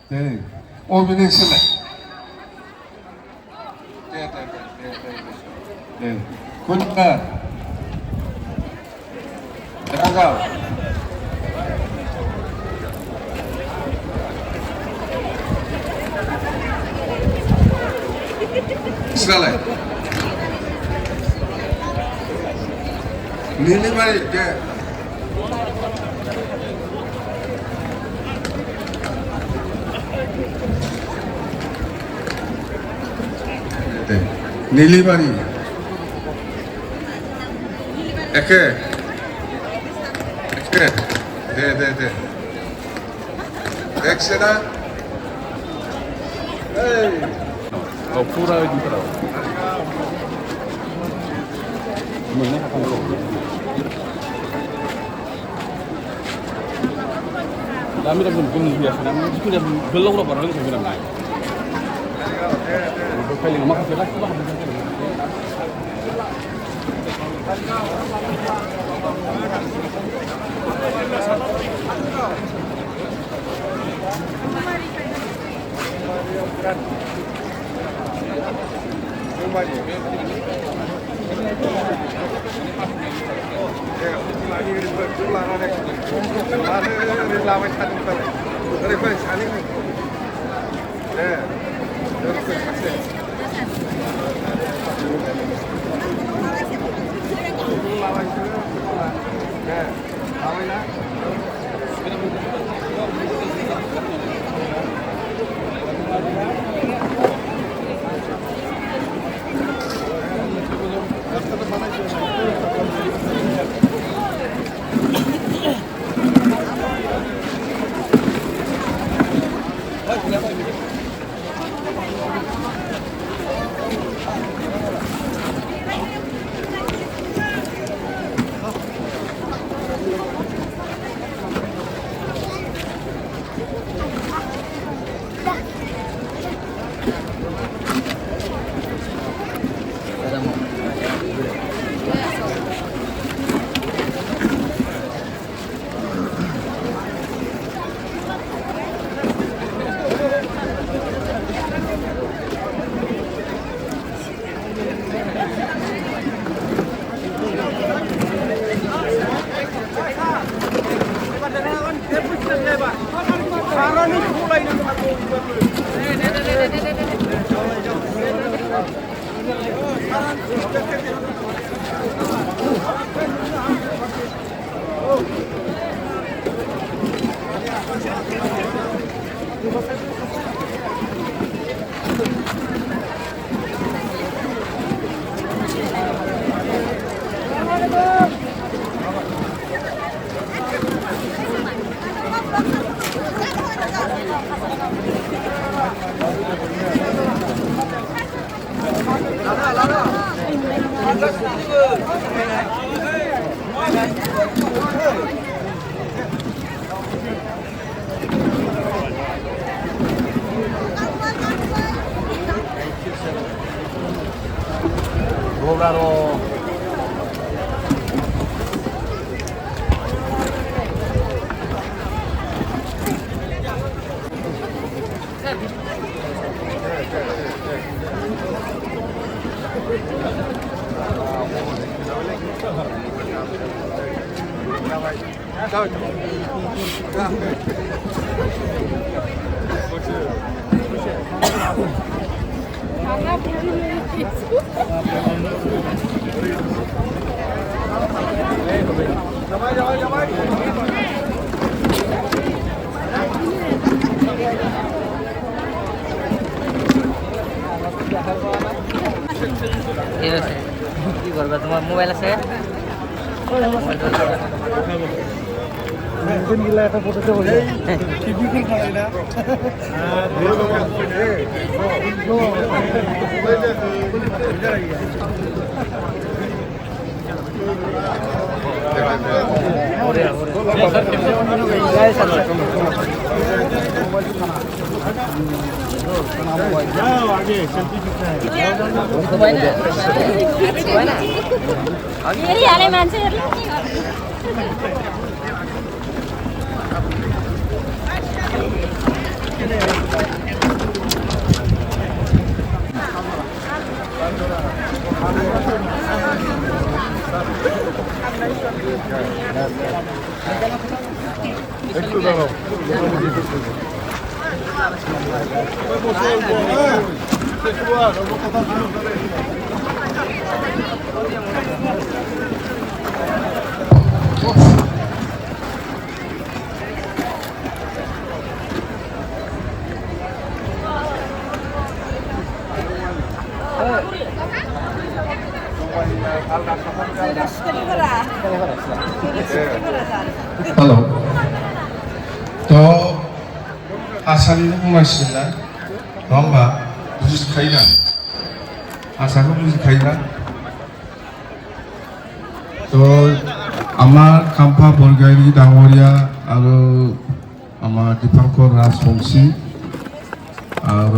네, 5분의 실내. 네, 군가. 나가. Sekali. Nini mari ke? Nili mari. Eke. De. Eksena. Hey. Pura itu terus. Mana akan kau? Kami dah belum biasa. Kami sudah belum orang orang itu sudah naik. Kali nama kita lagi bah. কি করবা তোমার mobile আছে একটা photo বলে hello तो आसानिनो बुंनांसिगोन ना नङा होमबा बुजिखायोना आसाखौ बुजिखायोना तो আমাৰ কাম্পা বৰগাৰী ডাঙৰীয়া আৰু আমাৰ দীপাংকৰ ৰাজবংশী আৰু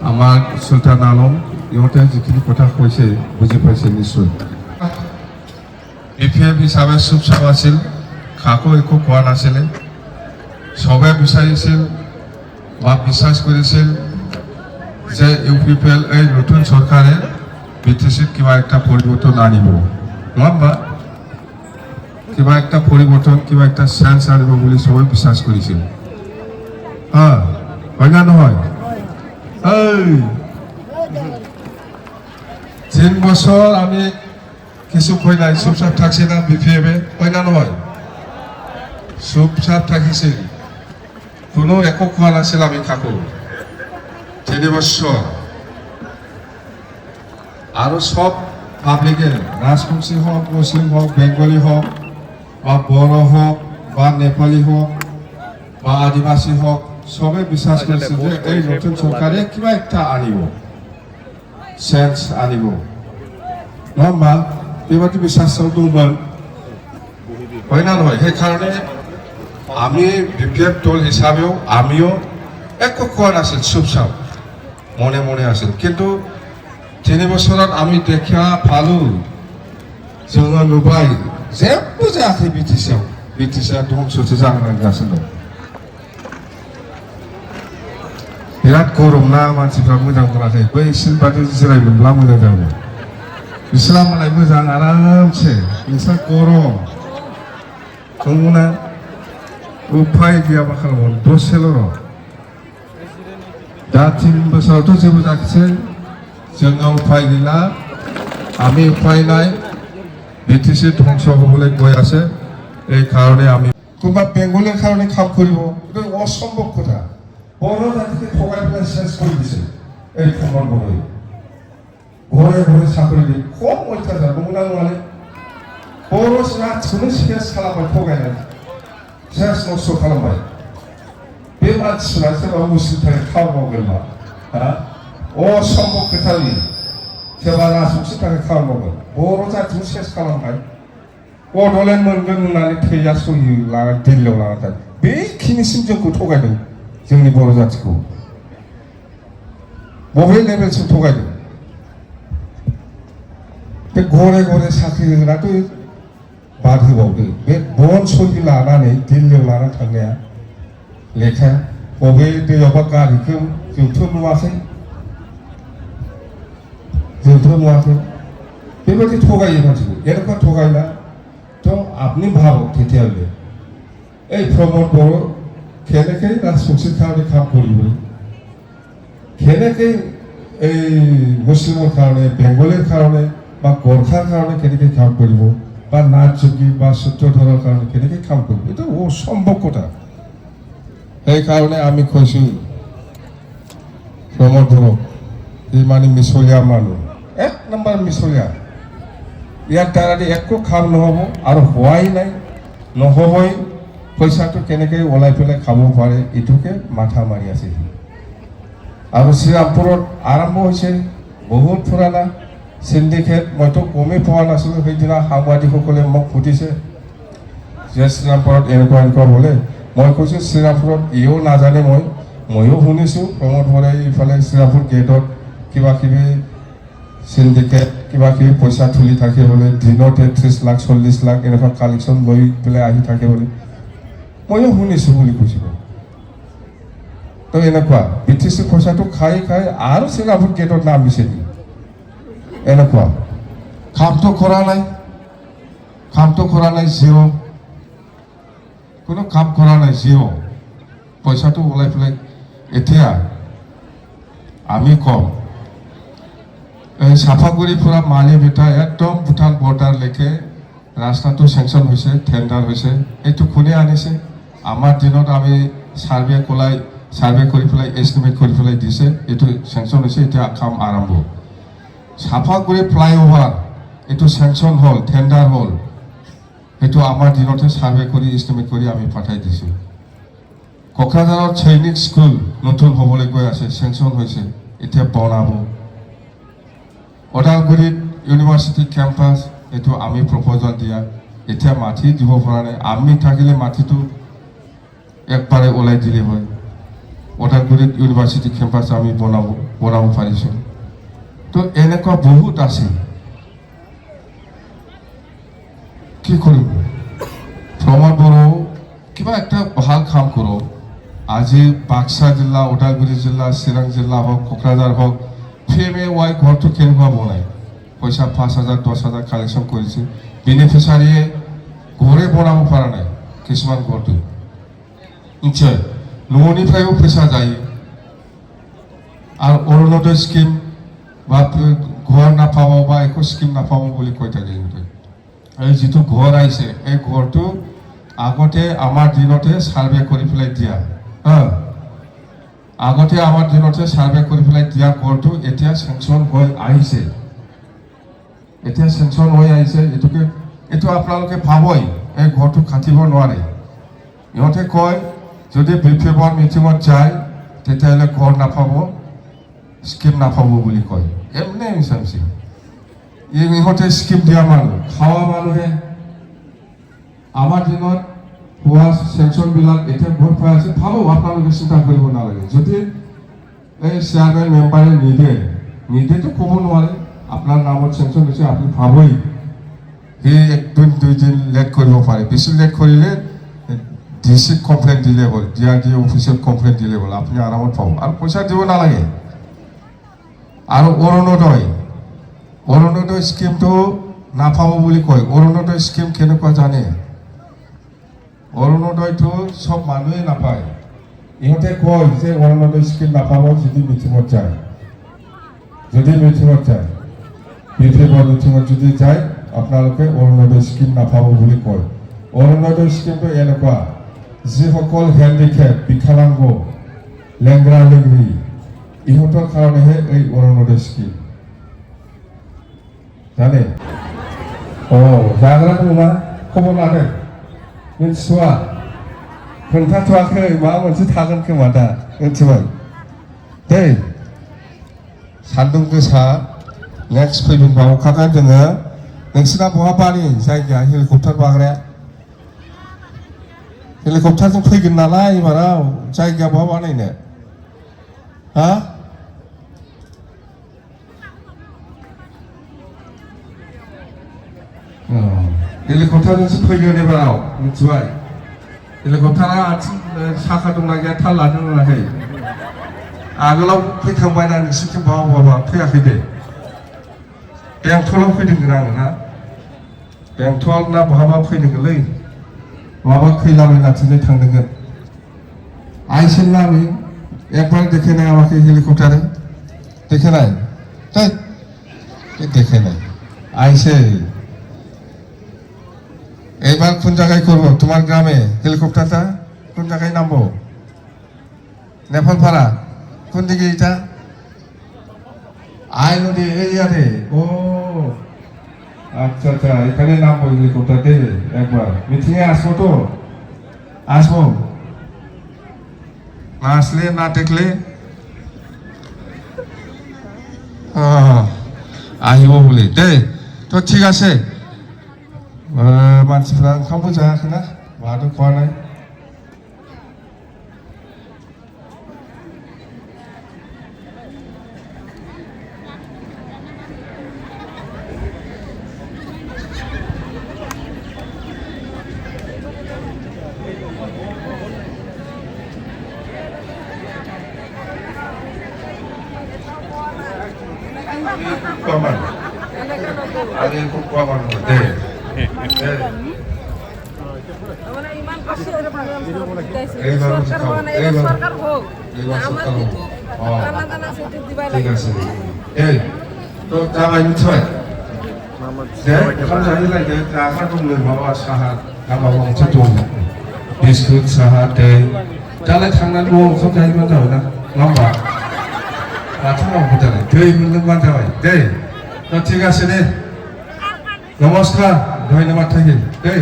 আমাৰ সুলতান আলম ইহঁতে যিখিনি কথা কৈছে বুজি পাইছে নিশ্চয় বিপিএফ হিচাপে চুপচাপ আছিল কাকো একো কোৱা নাছিলে সবে বিচাৰিছিল বা বিশ্বাস কৰিছিল যে ইউপিপিএল এই নতুন চৰকাৰে বিটিচিত কিবা একটা পৰিৱৰ্তন আনিব নহ'বা কিবা একটা পৰিৱৰ্তন কিবা একটা চেঞ্জ আনিব বুলি সবে বিশ্বাস কৰিছিল হয় না নহয় 3 বছৰ আমি কিছু কই নাই চুপচাপ থাকছে না বিপিএফে হয় না নহয় চুপচাপ থাকিছিল কোনো একো কোৱা নাছিল আমি কাকো 3 বছৰ আৰু সব পাব্লিকে ৰাজবংশী হওক মুছলিম হওক বেংগলী হওক বা বড়ো হওক বা নেপালী হওক বা আদিবাসী হওক সবে বিশ্বাস কৰিছিল যে এই নতুন চৰকাৰে কিবা একটা আনিব চেঞ্জ আনিব নহ'বা বেবাদি বিশ্বাস দংমोन হয় না নহয় সেইকাৰণে আমি বিপিএফ দল হিচাপেও আমিও একো কোৱা নাছিল চুপচাপ মনে মনে আছিল কিন্তু 3 বছৰত আমি দেখা পালো जोङो नुबाय जेबो जायाखै बिटिसिआ ध्वंससो जागासिनो दं बिराद गरम ना मानसिफ्रा मोजां मोनाखै बै सिलबारि जिरायमोनब्ला मोजां जागौमोन बिसोरा मालाय मोजां आरामसे नोंस्रा गरम दङना उफाय गैया मा खालामगोन दसेल' र' दा 3 बोसोरावथ' जेबो जायाखिसै जोंनाव उफाय गैला আমি উপায় নাই বিটিসি ধ্বংস হ'বলৈ গৈ আছে এই কাৰণে আমি কোনোবা বেংগলীৰ কাৰণে কাম কৰিব এইটো অসম্ভৱ কথা বড়ো জাতিকে ঠগাই পেলাই চেঞ্জ কৰি দিছে এই প্ৰমণ বড়োই ঘৰে ঘৰে চাকৰি দি কম অত্যাচাৰ নমুনা নোৱাৰে বড়ো জাতিखौनो চেঞ্জ खालामबाय ঠगायनानै চেঞ্জ नस्थ' खालामबाय बे मानसिफोरा सोरबा मुस्लिम थाखाय खामानि मावगोन मा असम्भव खोथा बियो सोरबा राजबंशी थाखाय खामानि मावगोन बर' जातिखौ सेस खालामबाय बड'लेण्ड मोनगोन होननानै थैया सहि लानानै दिल्लीयाव लानानै थाङो बेखिनिसिम जोंखौ थगायदों जोंनि बर' जातिखौ बबे लेभेलसिम थगायदों बे घरे घरे साख्रि होग्राथ' बाद होबावदो बे बन सहि लानानै दिल्लीयाव लानानै थांनाया लेखा बबे दैयावबा गारिखौ जोंथ' नुवाखै जोंथ' नुवाखै बेबायदि थगायो मानसिखौ एरखम थगायला तो আপনি ভাবক তেতিয়াহ'লে এই প্ৰমোদ বড়ো কেনেকৈ ৰাজবংশীৰ কাৰণে কাম কৰিব কেনেকৈ এই মুছলিমৰ কাৰণে বেংগলীৰ কাৰণে বা গোৰ্খাৰ কাৰণে কেনেকৈ কাম কৰিব বা নাথযোগী বা সূত্ৰধৰৰ কাৰণে কেনেকৈ কাম কৰিব এইটো অসম্ভৱ কথা সেইকাৰণে আমি কৈছোঁ প্ৰমোদ বড়োক ই মানে মিছলীয়া মানুহ 1 নম্বৰ মিছলীয়া ইয়াৰ দ্বাৰা একো কাম নহ'ব আৰু হোৱাই নাই নহ'বই পইচাটো কেনেকৈ ওলাই পেলাই খাব পাৰে এইটোকে মাথা মাৰি আছে আৰু শ্ৰীৰামপুৰত আৰম্ভ হৈছে বহুত পুৰণা সিন্ডিকেট মইতো গমেই পোৱা নাছিলোঁ সেইদিনা সাংবাদিকসকলে মোক সুধিছে যে শ্ৰীৰামপুৰত এনেকুৱা এনেকুৱা হ'লে মই কৈছোঁ শ্ৰীৰামপুৰত ইও নাজানে ময়ো শুনিছোঁ প্ৰমোদ বড়োই ইফালে শ্ৰীৰামপুৰ গেটত কিবা কিবি সিন্ডিকেট কিবা কিবি পইচা তুলি থাকে বোলে দিনতে 30 লাখ 40 লাখ এনেকুৱা কালেকশ্যন লৈ পেলাই আহি থাকে বোলে ময়ো শুনিছোঁ বুলি কৈছোঁ তো এনেকুৱা বিটিচি পইচাটো খাই আৰু শ্ৰীৰামপুৰ গেটত নামিছে এনেকুৱা কামটো কৰা নাই জিৰ' কোনো কাম কৰা নাই জিৰ' পইচাটো ওলাই পেলাই এতিয়া আমি কম এই চাফাগুৰিৰ পৰা মালি বেটা একদম ভূটান বৰ্ডাৰলৈকে ৰাস্তাটো চেংচন হৈছে টেণ্ডাৰ হৈছে এইটো কোনে আনিছে আমাৰ দিনত আমি ছাৰ্ভে কৰি পেলাই এষ্টিমেট কৰি পেলাই দিছে এইটো চেংচন হৈছে এতিয়া কাম আৰম্ভ চাফাগুৰি ফ্লাইঅভাৰ এইটো চেংচন হ'ল টেণ্ডাৰ হ'ল সেইটো আমাৰ দিনতে ছাৰ্ভে কৰি এষ্টিমেট কৰি আমি পঠাই দিছোঁ কোকৰাঝাৰৰ সৈনিক স্কুল নতুন হ'বলৈ গৈ আছে চেংচন হৈছে এতিয়া বনাব ওদালগুৰিত ইউনিভাৰ্চিটি কেম্পাছ এইটো আমি প্ৰপ'জাল দিয়া এতিয়া মাটি দিব পৰা নাই আমি থাকিলে মাটিটো একবাৰে ওলাই দিলে হয় ওদালগুৰিত ইউনিভাৰ্চিটি কেম্পাছ আমি বনাব পাৰিছোঁ তো এনেকুৱা বহুত আছে কি কৰিব প্ৰমোদ বড়ো কিবা একটা ভাল কাম কৰক আজি বাক্সা জিলা ওদালগুৰি জিলা চিৰাং জিলা হওক কোকৰাঝাৰ হওক ফেমে ৱাই ঘৰটো কেনেকুৱা বনায় পইচা 5,000 10,000 কালেকশ্যন কৰিছে বেনিফিচাৰীয়ে ঘৰে বনাব পৰা নাই কিছুমান ঘৰটো নিশ্চয় ন'নিफ्रायबो फैसा जायो আৰু অৰুণোদয় স্কিম বা ঘৰ নাপাব বা একো স্কিম নাপাব বুলি কৈ থাকে সিহঁতে এই যিটো ঘৰ আহিছে এই ঘৰটো আগতে আমাৰ দিনতে ছাৰ্ভে কৰি পেলাই দিয়া আগতে আমাৰ দিনতে ছাৰ্ভে কৰি পেলাই দিয়া ঘৰটো এতিয়া চেংচন হৈ আহিছে এইটো আপোনালোকে পাবই এই ঘৰটো কাটিব নোৱাৰে ইহঁতে কয় যদি বিফেবৰ মিটিঙত যায় তেতিয়াহ'লে ঘৰ নাপাব স্কিম নাপাব বুলি কয় এমনি মিছামিছি ইহঁতে স্কিম দিয়া মানুহ খাৱা মানুহে আমাৰ দিনত হোৱা চেংচনবিলাক এতিয়া ভোট পাই আছে ভাবো আপোনালোকে চিন্তা কৰিব নালাগে যদি এই চেয়াৰমেন মেম্বাৰে নিদেতো ক'ব নোৱাৰে আপোনাৰ নামত চেংচন হৈছে আপুনি ভাবই সেই 1-2 দিন লেট কৰিব পাৰে বেছি লেট কৰিলে ডিচিক কমপ্লেইন দিলে হ'ল DRDO অফিচত কমপ্লেইন দিলে হ'ল আপুনি আৰামত পাব আৰু পইচা দিব নালাগে আৰু অৰুণোদয় স্কিমটো নাপাব বুলি কয় অৰুণোদয় স্কিম কেনেকুৱা জানে অৰুণোদয়টো সব মানুহে নাপায় ইহঁতে কয় যে অৰুণোদয় স্কিম নাপাব যদি মিটিঙত যায় বিফেবৰ মিটিঙত যদি যায় আপোনালোকে অৰুণোদয় স্কিম নাপাব বুলি কয় অৰুণোদয় স্কিমটো এনেকুৱা যিসকল হেণ্ডিকেপ বিকলাংগ লেংগৰা লেংৰি ইহঁতৰ কাৰণেহে এই অৰুণোদয় স্কিম জানে जाग्रा नङा खबर लादों मिन्थिस'आ खोन्थाथ'वाखै माबा मोनसे थागोन खोमा दा मिन्थिबाय दै सान्दुं गोसा नेक्स्ट फैफिनबा अखागोन जोङो नोंसिना बहाबानि जायगाया हेलिकप्टार बाग्राया हेलिकप्टारजों फैगोन नालाय एबाराव जायगाया बहा बानायनो हा हेलिकप्टारजोंसो फैगोन एबाराव मिथिबाय हेलिकप्टारा आथिं साखा दंना गैया थाल लादों नाखै आगोलाव फैखांबाय ना नोंसिनिथिं बहा फैयाखै दे बेंटलाव फैदोंगोन आङो ना बेंटल ना बहाबा फैदोंगोनलै बहाबा खैलामैलाथिंजाय थांदोंगोन आइसेन नामी একবার দেখে নেয় আমাকে হেলিকপ্টারে দেখে নাই তাই দেখে নাই আইসে এইবার কোন জায়গায় করবো তোমার গ্রামে হেলিকপ্টারটা কোন জায়গায় নামবো নেপালপাড়া কোন দিকে এটা আই নদী এই আরে ও আচ্ছা আচ্ছা এখানে নামবো হেলিকপ্টার দে একবার মিটিংয়ে আসবো তো আসবো না আসলে না দেখলে আহিব বলে দে তো ঠিক আছে मानसिफ्रा ओंखामबो जायाखैना माथो खवा নাই Paman, ada yang kuat paman deh. মানে ইমান কষ্টের প্রোগ্রাম দিতেছি এইবার সরকার খাও, মানে এইবার- সরকার হোক এইবার আমার সরকার হোক। কিছু হ্যাঁ। দানা দানা সেটা দিবাই ঠিক লাগে আছে এই তো जाबाय मिथिबाय दे ओंखाम जाहैलायदो जाग्रा दंनो माबा साहा ना माबा मोनसे दं बिस्कुट साहा दै दालाय थांनानै न'आव ओंखाम जाहैबानो जाबाय ना नङा होमबा माथो मावखो दालाय दै मोनलोंबानो जाबाय दे তো ঠিক আছে দে নমস্কার ধন্যবাদ থাকিল দেই